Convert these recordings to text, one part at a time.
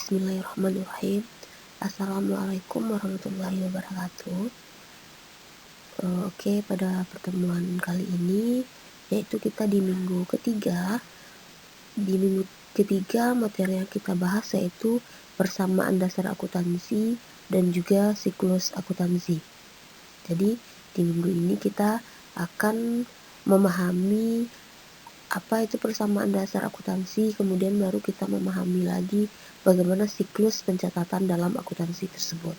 Bismillahirrahmanirrahim. Assalamualaikum warahmatullahi wabarakatuh. Oke, pada pertemuan kali ini yaitu kita di minggu ketiga. Di minggu ketiga materi yang kita bahas yaitu persamaan dasar akuntansi dan juga siklus akuntansi. Jadi di minggu ini kita akan memahami apa itu persamaan dasar akuntansi, kemudian baru kita memahami lagi bagaimana siklus pencatatan dalam akuntansi tersebut.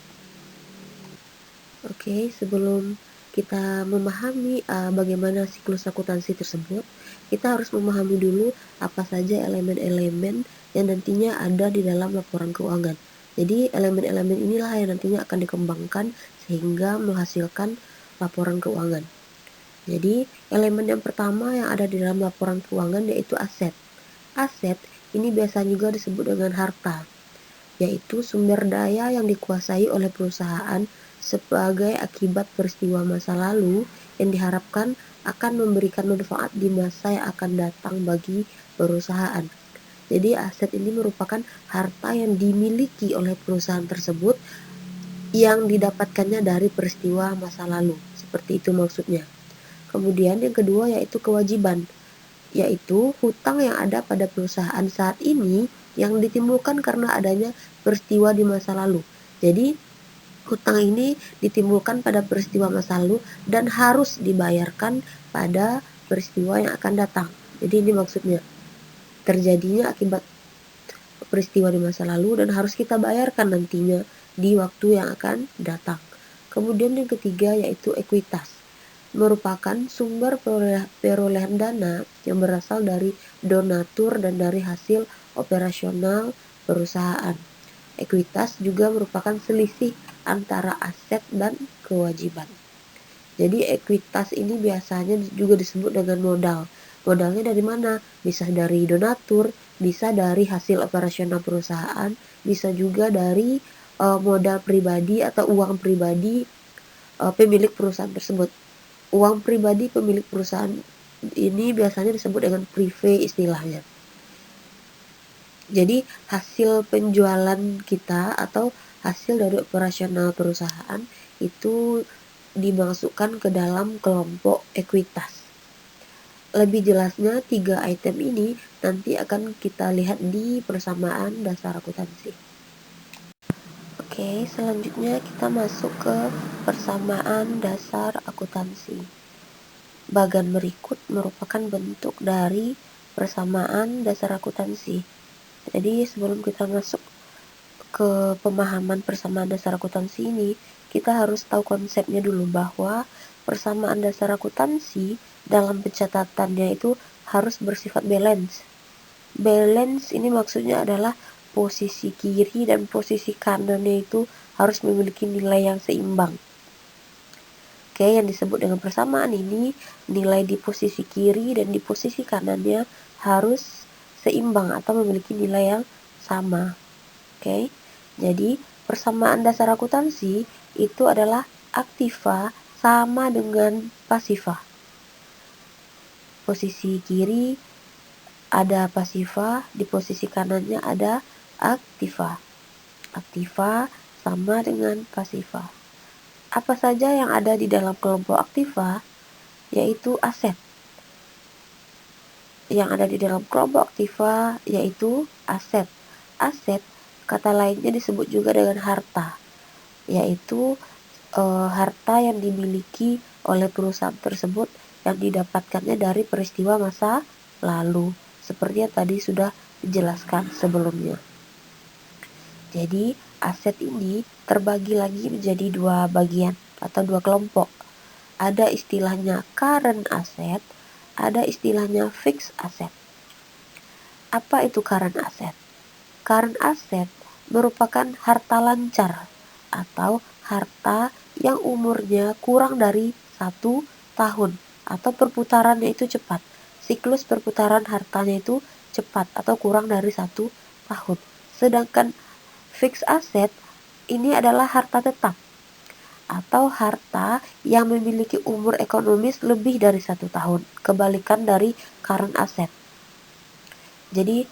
Oke, sebelum kita memahami bagaimana siklus akuntansi tersebut, kita harus memahami dulu apa saja elemen-elemen yang nantinya ada di dalam laporan keuangan. Jadi elemen-elemen inilah yang nantinya akan dikembangkan sehingga menghasilkan laporan keuangan. Jadi elemen yang pertama yang ada di dalam laporan keuangan yaitu aset. Aset ini biasa juga disebut dengan harta, yaitu sumber daya yang dikuasai oleh perusahaan sebagai akibat peristiwa masa lalu yang diharapkan akan memberikan manfaat di masa yang akan datang bagi perusahaan. Jadi aset ini merupakan harta yang dimiliki oleh perusahaan tersebut yang didapatkannya dari peristiwa masa lalu. Seperti itu maksudnya. Kemudian yang kedua yaitu kewajiban, yaitu hutang yang ada pada perusahaan saat ini yang ditimbulkan karena adanya peristiwa di masa lalu. Jadi hutang ini ditimbulkan pada peristiwa masa lalu dan harus dibayarkan pada peristiwa yang akan datang. Jadi ini maksudnya terjadinya akibat peristiwa di masa lalu dan harus kita bayarkan nantinya di waktu yang akan datang. Kemudian yang ketiga yaitu ekuitas, merupakan sumber perolehan dana yang berasal dari donatur dan dari hasil operasional perusahaan. Ekuitas juga merupakan selisih antara aset dan kewajiban. Jadi ekuitas ini biasanya juga disebut dengan modal. Modalnya dari mana? Bisa dari donatur, bisa dari hasil operasional perusahaan, bisa juga dari modal pribadi atau uang pribadi pemilik perusahaan tersebut. Uang pribadi pemilik perusahaan ini biasanya disebut dengan prive istilahnya. Jadi hasil penjualan kita atau hasil dari operasional perusahaan itu dimasukkan ke dalam kelompok ekuitas. Lebih jelasnya 3 item ini nanti akan kita lihat di persamaan dasar akuntansi. Oke, selanjutnya kita masuk ke persamaan dasar akuntansi. Bagan berikut merupakan bentuk dari persamaan dasar akuntansi. Jadi sebelum kita masuk ke pemahaman persamaan dasar akuntansi ini, kita harus tahu konsepnya dulu bahwa persamaan dasar akuntansi dalam pencatatannya itu harus bersifat balance. Balance ini maksudnya adalah posisi kiri dan posisi kanannya itu harus memiliki nilai yang seimbang. Oke, yang disebut dengan persamaan ini, nilai di posisi kiri dan di posisi kanannya harus seimbang atau memiliki nilai yang sama. Oke, jadi persamaan dasar akuntansi itu adalah aktiva sama dengan pasiva. Posisi kiri ada pasiva, di posisi kanannya ada aktiva. Aktiva sama dengan pasiva. Apa saja yang ada di dalam kelompok aktiva? Yaitu aset. Yang ada di dalam kelompok aktiva yaitu aset. Aset kata lainnya disebut juga dengan harta, yaitu harta yang dimiliki oleh perusahaan tersebut yang didapatkannya dari peristiwa masa lalu, seperti yang tadi sudah dijelaskan sebelumnya. Jadi aset ini terbagi lagi menjadi 2 bagian atau 2 kelompok. Ada istilahnya current asset, ada istilahnya fixed asset. Apa itu current asset? Current asset merupakan harta lancar atau harta yang umurnya kurang dari 1 tahun atau perputarannya itu cepat. Siklus perputaran hartanya itu cepat atau kurang dari 1 tahun. Sedangkan fixed asset ini adalah harta tetap atau harta yang memiliki umur ekonomis lebih dari 1 tahun, kebalikan dari current asset. Jadi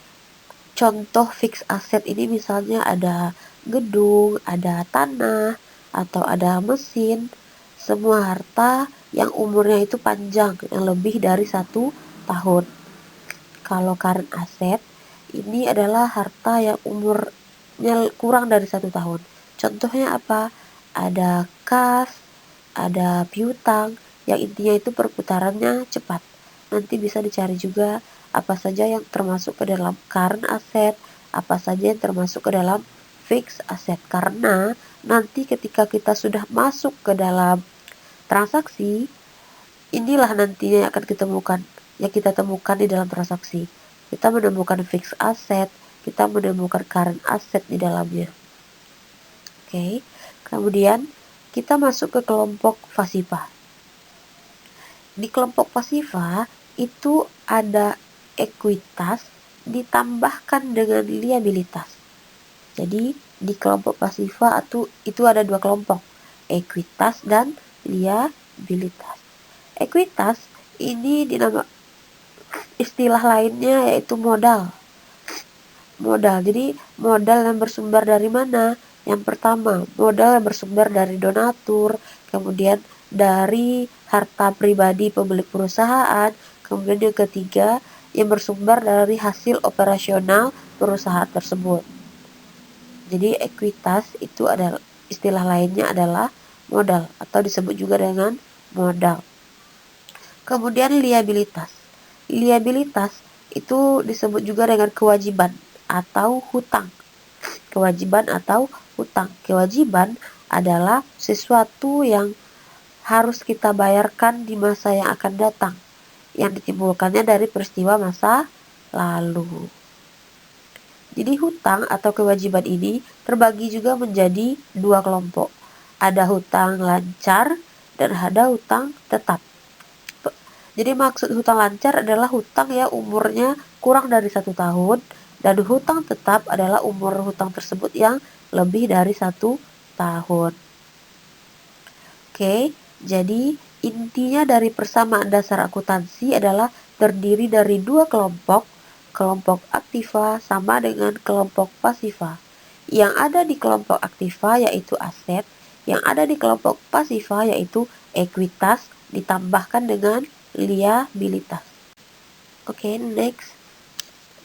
contoh fixed asset ini misalnya ada gedung, ada tanah, atau ada mesin, semua harta yang umurnya itu panjang, yang lebih dari 1 tahun. Kalau current asset, ini adalah harta yang umurnya kurang dari 1 tahun. Contohnya apa? Ada kas, ada piutang, yang intinya itu perputarannya cepat. Nanti bisa dicari juga apa saja yang termasuk ke dalam current asset, apa saja yang termasuk ke dalam fixed asset. Karena nanti ketika kita sudah masuk ke dalam transaksi, inilah nantinya yang akan kita temukan di dalam transaksi. Kita menemukan fixed asset, kita menemukan current asset di dalamnya. Oke. Kemudian kita masuk ke kelompok pasifa. Di kelompok pasifa itu ada ekuitas ditambahkan dengan liabilitas. Jadi di kelompok pasifa itu ada 2 kelompok, ekuitas dan liabilitas. Ekuitas ini istilah lainnya yaitu modal. Jadi modal yang bersumber dari mana? Yang pertama, modal yang bersumber dari donatur, kemudian dari harta pribadi pemilik perusahaan, kemudian yang ketiga yang bersumber dari hasil operasional perusahaan tersebut. Jadi ekuitas itu adalah istilah lainnya adalah modal atau disebut juga dengan modal. Kemudian liabilitas. Liabilitas itu disebut juga dengan kewajiban atau hutang. Kewajiban atau hutang. Kewajiban adalah sesuatu yang harus kita bayarkan di masa yang akan datang, yang ditimbulkannya dari peristiwa masa lalu. Jadi hutang atau kewajiban ini terbagi juga menjadi 2 kelompok. Ada hutang lancar dan ada hutang tetap. Jadi maksud hutang lancar adalah hutang yang umurnya kurang dari 1 tahun, dan hutang tetap adalah umur hutang tersebut yang lebih dari 1 tahun. Oke, jadi intinya dari persamaan dasar akuntansi adalah terdiri dari 2 kelompok, kelompok aktiva sama dengan kelompok pasiva. Yang ada di kelompok aktiva yaitu aset, yang ada di kelompok pasiva yaitu ekuitas ditambahkan dengan liabilitas. Oke, next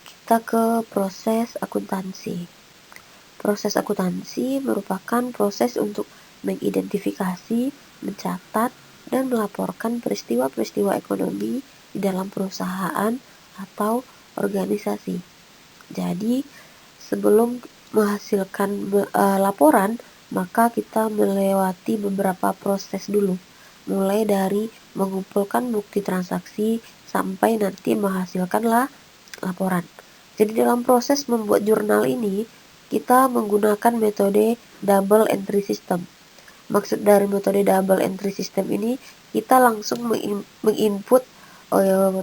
kita ke proses akuntansi. Proses akuntansi merupakan proses untuk mengidentifikasi, mencatat, dan melaporkan peristiwa-peristiwa ekonomi di dalam perusahaan atau organisasi. Jadi, sebelum menghasilkan laporan, maka kita melewati beberapa proses dulu, mulai dari mengumpulkan bukti transaksi sampai nanti menghasilkanlah laporan. Jadi dalam proses membuat jurnal ini, kita menggunakan metode double entry system. Maksud dari metode double entry system ini, kita langsung menginput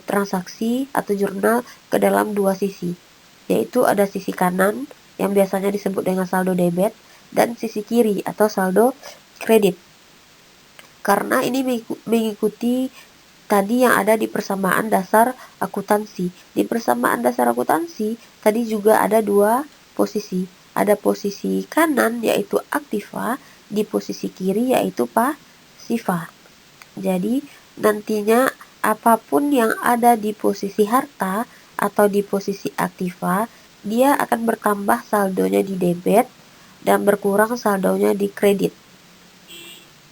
transaksi atau jurnal ke dalam 2 sisi, yaitu ada sisi kanan yang biasanya disebut dengan saldo debit dan sisi kiri atau saldo kredit. Karena ini mengikuti tadi yang ada di persamaan dasar akuntansi. Di persamaan dasar akuntansi tadi juga ada 2 posisi. Ada posisi kanan yaitu aktiva, di posisi kiri yaitu pasiva. Jadi nantinya apapun yang ada di posisi harta atau di posisi aktiva, dia akan bertambah saldonya di debit dan berkurang saldonya di kredit.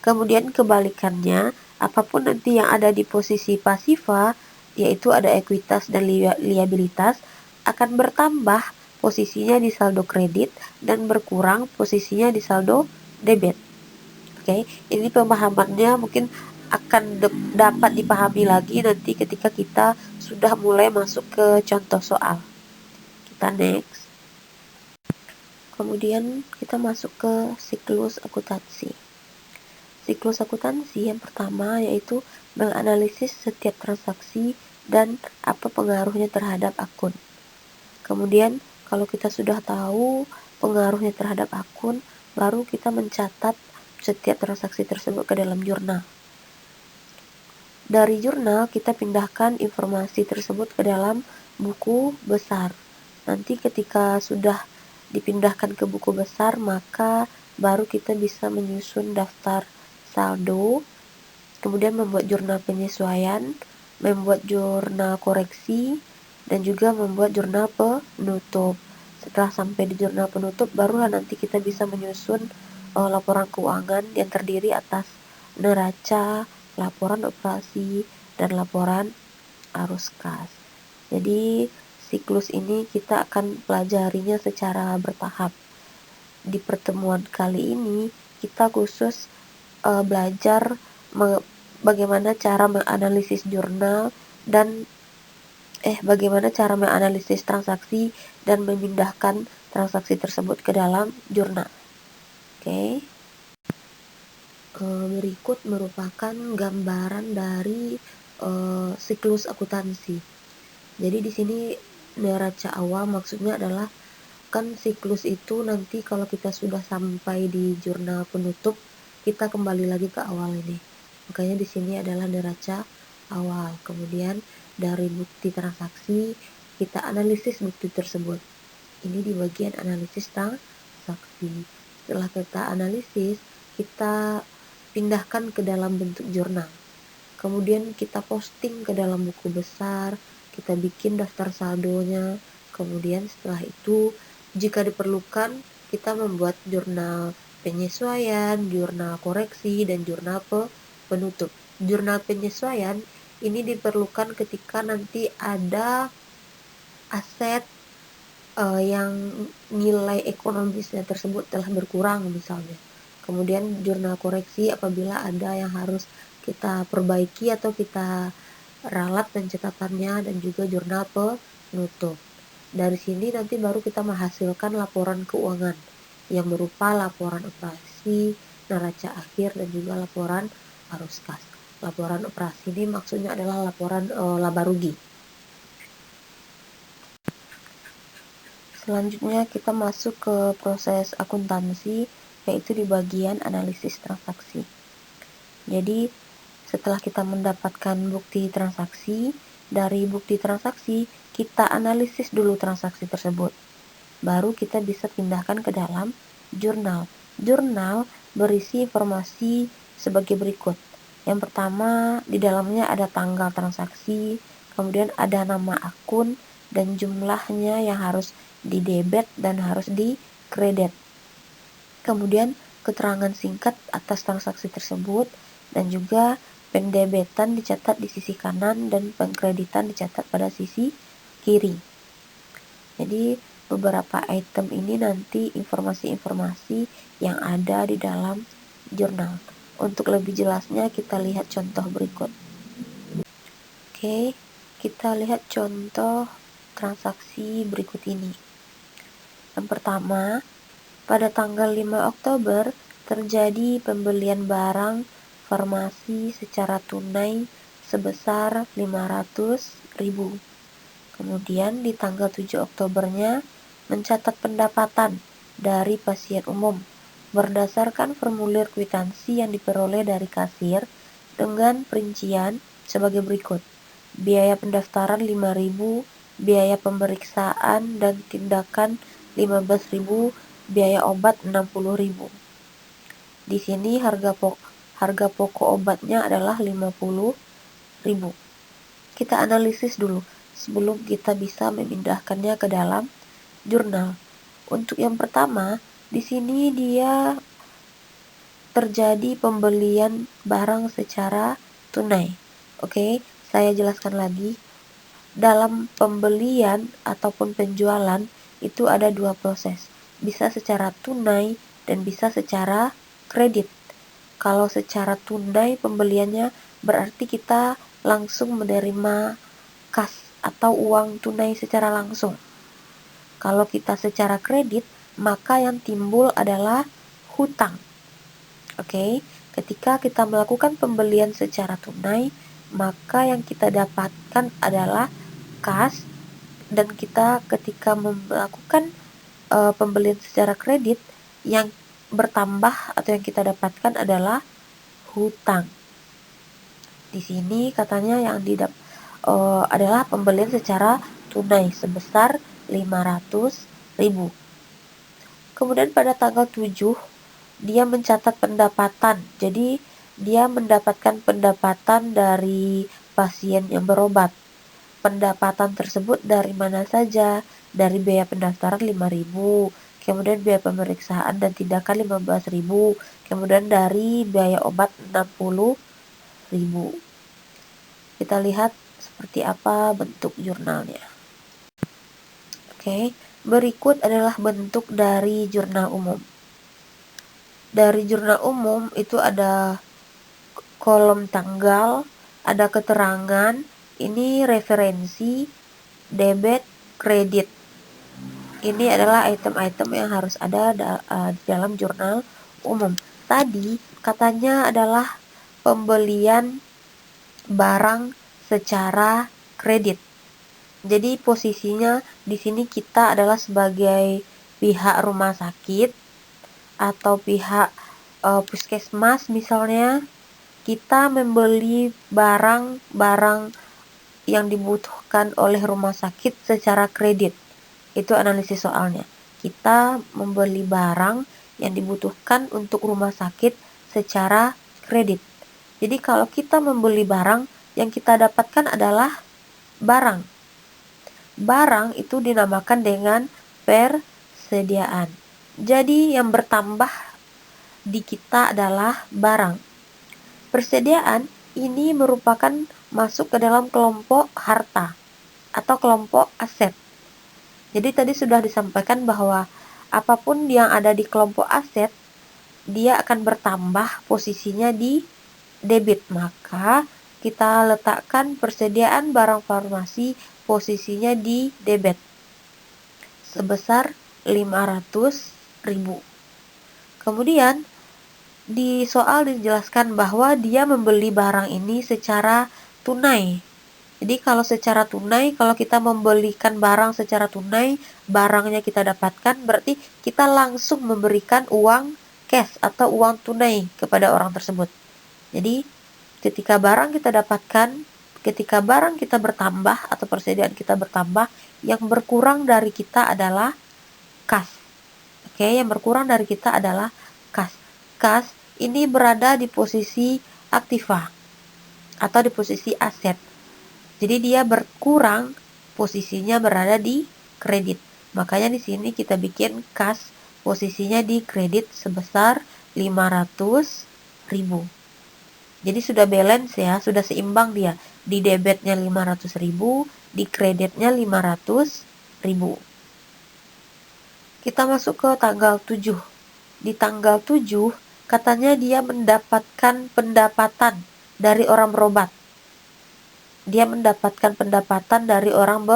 Kemudian kebalikannya, apapun nanti yang ada di posisi pasiva, yaitu ada ekuitas dan liabilitas, akan bertambah posisinya di saldo kredit dan berkurang posisinya di saldo debit. Oke, ini pemahamannya mungkin akan dapat dipahami lagi nanti ketika kita sudah mulai masuk ke contoh soal. Kita next. Kemudian kita masuk ke siklus akuntansi. Siklus akuntansi yang pertama yaitu menganalisis setiap transaksi dan apa pengaruhnya terhadap akun. Kemudian kalau kita sudah tahu pengaruhnya terhadap akun, baru kita mencatat setiap transaksi tersebut ke dalam jurnal. Dari jurnal kita pindahkan informasi tersebut ke dalam buku besar. Nanti ketika sudah dipindahkan ke buku besar, maka baru kita bisa menyusun daftar saldo, kemudian membuat jurnal penyesuaian, membuat jurnal koreksi, dan juga membuat jurnal penutup. Setelah sampai di jurnal penutup, barulah nanti kita bisa menyusun laporan keuangan yang terdiri atas neraca, laporan operasi, dan laporan arus kas. Jadi siklus ini kita akan pelajarinya secara bertahap. Di pertemuan kali ini kita khusus belajar bagaimana cara menganalisis jurnal dan bagaimana cara menganalisis transaksi dan memindahkan transaksi tersebut ke dalam jurnal. Oke. Berikut merupakan gambaran dari siklus akuntansi. Jadi di sini neraca awal maksudnya adalah kan siklus itu nanti kalau kita sudah sampai di jurnal penutup, kita kembali lagi ke awal ini. Makanya di sini adalah neraca awal. Kemudian dari bukti transaksi, kita analisis bukti tersebut. Ini di bagian analisis transaksi. Setelah kita analisis, kita pindahkan ke dalam bentuk jurnal. Kemudian kita posting ke dalam buku besar, kita bikin daftar saldonya. Kemudian setelah itu, jika diperlukan, kita membuat jurnal penyesuaian, jurnal koreksi, dan jurnal penutup. Jurnal penyesuaian ini diperlukan ketika nanti ada aset yang nilai ekonomisnya tersebut telah berkurang misalnya. Kemudian jurnal koreksi apabila ada yang harus kita perbaiki atau kita ralat pencatatannya, dan juga jurnal penutup. Dari sini nanti baru kita menghasilkan laporan keuangan yang berupa laporan operasi, neraca akhir, dan juga laporan arus kas. Laporan operasi ini maksudnya adalah laporan laba rugi. Selanjutnya kita masuk ke proses akuntansi, yaitu di bagian analisis transaksi. Jadi setelah kita mendapatkan bukti transaksi, dari bukti transaksi kita analisis dulu transaksi tersebut. Baru kita bisa pindahkan ke dalam jurnal. Jurnal berisi informasi sebagai berikut. Yang pertama, di dalamnya ada tanggal transaksi, kemudian ada nama akun dan jumlahnya yang harus di debit dan harus di kredit. Kemudian keterangan singkat atas transaksi tersebut, dan juga pendebitan dicatat di sisi kanan dan pengkreditan dicatat pada sisi kiri. Jadi beberapa item ini nanti informasi-informasi yang ada di dalam jurnal. Untuk lebih jelasnya kita lihat contoh berikut. Oke, kita lihat contoh transaksi berikut ini. Yang pertama, pada tanggal 5 Oktober terjadi pembelian barang farmasi secara tunai sebesar 500.000. Kemudian di tanggal 7 Oktobernya mencatat pendapatan dari pasien umum berdasarkan formulir kwitansi yang diperoleh dari kasir dengan perincian sebagai berikut. Biaya pendaftaran 5.000, biaya pemeriksaan dan tindakan 15.000, biaya obat 60.000. Di sini harga pokok obatnya adalah 50.000. Kita analisis dulu sebelum kita bisa memindahkannya ke dalam jurnal. Untuk yang pertama, di sini dia terjadi pembelian barang secara tunai. Oke, saya jelaskan lagi. Dalam pembelian ataupun penjualan itu ada dua proses. Bisa secara tunai dan bisa secara kredit. Kalau secara tunai pembeliannya berarti kita langsung menerima kas atau uang tunai secara langsung. Kalau kita secara kredit, maka yang timbul adalah hutang. Oke, ketika kita melakukan pembelian secara tunai, maka yang kita dapatkan adalah kas, dan kita ketika melakukan pembelian secara kredit, yang bertambah atau yang kita dapatkan adalah hutang. Di sini katanya yang adalah pembelian secara tunai sebesar 500.000. Kemudian pada tanggal 7 dia mencatat pendapatan. Jadi dia mendapatkan pendapatan dari pasien yang berobat. Pendapatan tersebut dari mana saja? Dari biaya pendaftaran 5.000, kemudian biaya pemeriksaan dan tindakan 15.000, kemudian dari biaya obat 60.000. Kita lihat seperti apa bentuk jurnalnya. Oke, berikut adalah bentuk dari jurnal umum. Dari jurnal umum itu ada kolom tanggal, ada keterangan, ini referensi, debit, kredit. Ini adalah item-item yang harus ada di dalam jurnal umum. Tadi katanya adalah pembelian barang secara kredit. Jadi posisinya di sini kita adalah sebagai pihak rumah sakit atau pihak puskesmas misalnya, kita membeli barang-barang yang dibutuhkan oleh rumah sakit secara kredit. Itu analisis soalnya. Kita membeli barang yang dibutuhkan untuk rumah sakit secara kredit. Jadi kalau kita membeli barang, yang kita dapatkan adalah barang. Barang itu dinamakan dengan persediaan. Jadi yang bertambah di kita adalah barang. Persediaan ini merupakan masuk ke dalam kelompok harta atau kelompok aset. Jadi tadi sudah disampaikan bahwa apapun yang ada di kelompok aset, dia akan bertambah posisinya di debit. Maka kita letakkan persediaan barang farmasi posisinya di debit sebesar 500.000. Kemudian di soal dijelaskan bahwa dia membeli barang ini secara tunai. Jadi kalau secara tunai, kalau kita membelikan barang secara tunai, barangnya kita dapatkan, berarti kita langsung memberikan uang cash atau uang tunai kepada orang tersebut. Jadi ketika barang kita dapatkan, ketika barang kita bertambah atau persediaan kita bertambah, yang berkurang dari kita adalah kas. Oke, yang berkurang dari kita adalah kas. Kas ini berada di posisi aktiva atau di posisi aset. Jadi dia berkurang, posisinya berada di kredit. Makanya di sini kita bikin kas posisinya di kredit sebesar 500.000. Jadi sudah balance ya, sudah seimbang dia. Di debitnya 500.000, di kreditnya 500.000. Kita masuk ke tanggal 7. Di tanggal 7 katanya dia mendapatkan pendapatan dari orang berobat. Dia mendapatkan pendapatan dari orang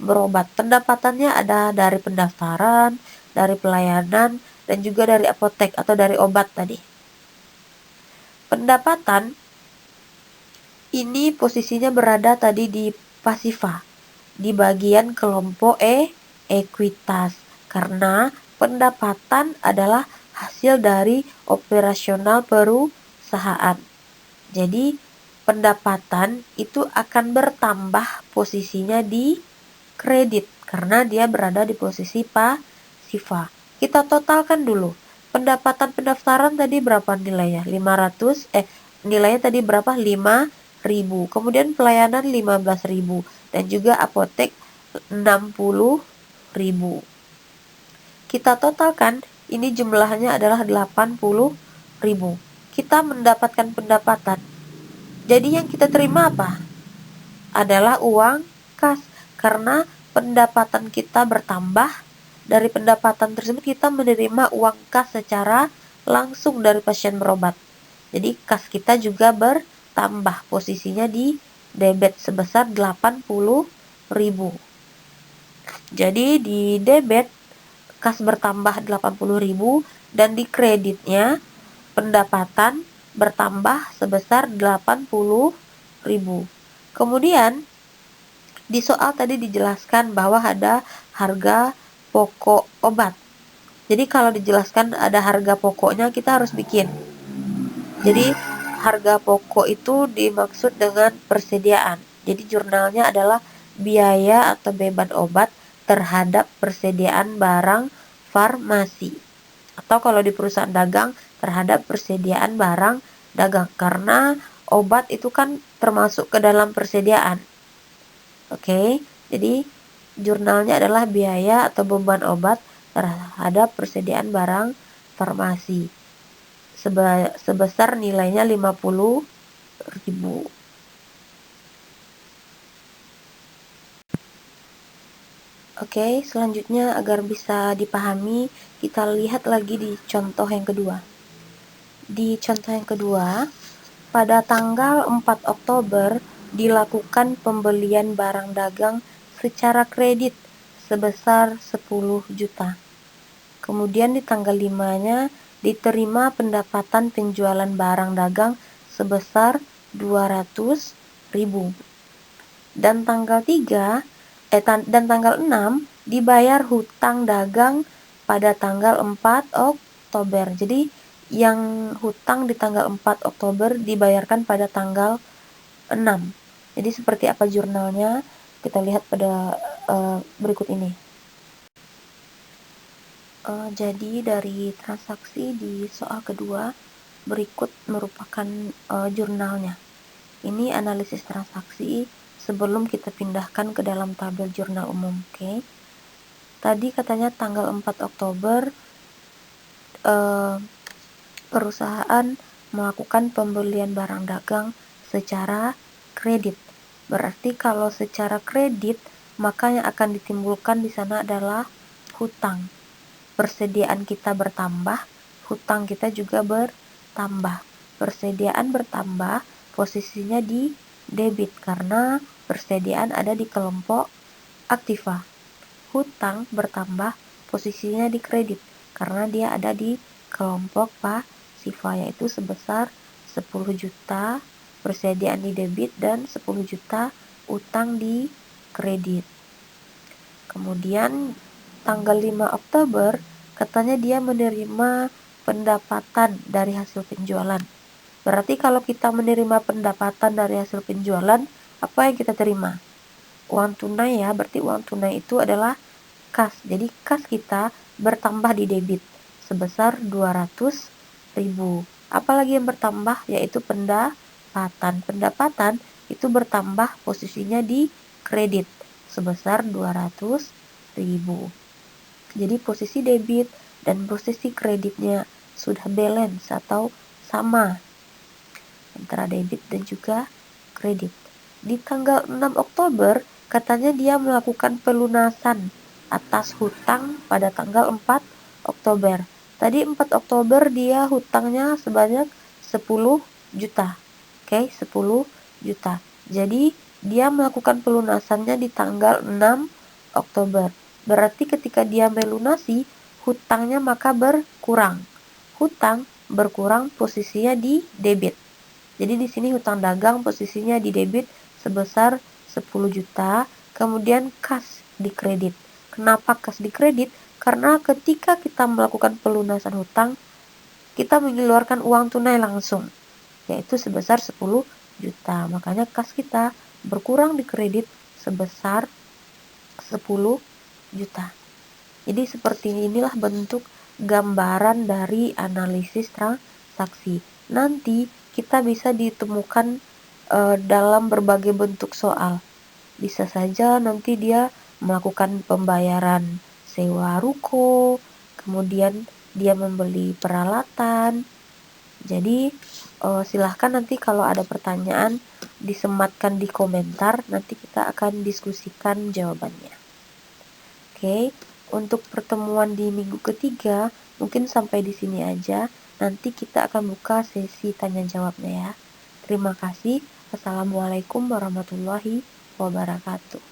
berobat. Pendapatannya ada dari pendaftaran, dari pelayanan, dan juga dari apotek atau dari obat tadi. Pendapatan ini posisinya berada tadi di pasifa, di bagian kelompok ekuitas, karena pendapatan adalah hasil dari operasional perusahaan. Jadi pendapatan itu akan bertambah posisinya di kredit karena dia berada di posisi pasifa. Kita totalkan dulu. Pendapatan pendaftaran tadi berapa nilainya? 500 nilainya tadi berapa? 5.000. Kemudian pelayanan 15.000 dan juga apotek 60.000. Kita totalkan, ini jumlahnya adalah 80.000. Kita mendapatkan pendapatan. Jadi yang kita terima apa? Adalah uang kas. Karena pendapatan kita bertambah, dari pendapatan tersebut kita menerima uang kas secara langsung dari pasien berobat. Jadi kas kita juga bertambah, posisinya di debit sebesar 80.000. Jadi di debit kas bertambah 80.000 dan di kreditnya pendapatan bertambah sebesar 80.000. Kemudian di soal tadi dijelaskan bahwa ada harga pokok obat. Jadi kalau dijelaskan ada harga pokoknya, kita harus bikin. Jadi harga pokok itu dimaksud dengan persediaan. Jadi jurnalnya adalah biaya atau beban obat terhadap persediaan barang farmasi. Atau kalau di perusahaan dagang, terhadap persediaan barang dagang. Karena obat itu kan termasuk ke dalam persediaan. Oke, jadi jurnalnya adalah biaya atau beban obat terhadap persediaan barang farmasi. Sebesar nilainya 50.000. Oke, selanjutnya agar bisa dipahami, kita lihat lagi di contoh yang kedua. Di contoh yang kedua, pada tanggal 4 Oktober dilakukan pembelian barang dagang secara kredit sebesar 10 juta. Kemudian di tanggal 5-nya diterima pendapatan penjualan barang dagang sebesar 200.000. Dan tanggal 3 dan tanggal 6 dibayar hutang dagang pada tanggal 4 Oktober. Jadi yang hutang di tanggal 4 Oktober dibayarkan pada tanggal 6. Jadi seperti apa jurnalnya? Kita lihat pada berikut ini. Jadi dari transaksi di soal kedua berikut merupakan jurnalnya. Ini analisis transaksi sebelum kita pindahkan ke dalam tabel jurnal umum. Oke. Tadi katanya tanggal 4 Oktober perusahaan melakukan pembelian barang dagang secara kredit. Berarti kalau secara kredit, maka yang akan ditimbulkan di sana adalah hutang. Persediaan kita bertambah, hutang kita juga bertambah. Persediaan bertambah, posisinya di debit karena persediaan ada di kelompok aktiva. Hutang bertambah, posisinya di kredit karena dia ada di kelompok pasiva, yaitu sebesar 10 juta persediaan di debit dan 10 juta utang di kredit. Kemudian tanggal 5 Oktober katanya dia menerima pendapatan dari hasil penjualan. Berarti kalau kita menerima pendapatan dari hasil penjualan, apa yang kita terima? Uang tunai ya, berarti uang tunai itu adalah kas. Jadi kas kita bertambah di debit sebesar 200.000. Apalagi yang bertambah yaitu pendapatan. Pendapatan itu bertambah posisinya di kredit sebesar 200.000. Jadi posisi debit dan posisi kreditnya sudah balance atau sama antara debit dan juga kredit. Di tanggal 6 Oktober katanya dia melakukan pelunasan atas hutang pada tanggal 4 Oktober. Tadi 4 Oktober dia hutangnya sebanyak 10 juta. Oke, 10 juta. Jadi dia melakukan pelunasannya di tanggal 6 Oktober. Berarti ketika dia melunasi, hutangnya maka berkurang. Hutang berkurang, posisinya di debit. Jadi di sini hutang dagang posisinya di debit sebesar 10 juta, kemudian kas di kredit. Kenapa kas di kredit? Karena ketika kita melakukan pelunasan hutang, kita mengeluarkan uang tunai langsung, yaitu sebesar 10 juta. Makanya kas kita berkurang di kredit sebesar 10 juta. Jadi seperti inilah bentuk gambaran dari analisis transaksi. Nanti kita bisa ditemukan dalam berbagai bentuk soal. Bisa saja nanti dia melakukan pembayaran sewa ruko, kemudian dia membeli peralatan. Jadi silahkan nanti kalau ada pertanyaan disematkan di komentar, nanti kita akan diskusikan jawabannya. Oke, untuk pertemuan di minggu ketiga mungkin sampai di sini aja. Nanti kita akan buka sesi tanya jawabnya ya. Terima kasih. Assalamualaikum warahmatullahi wabarakatuh.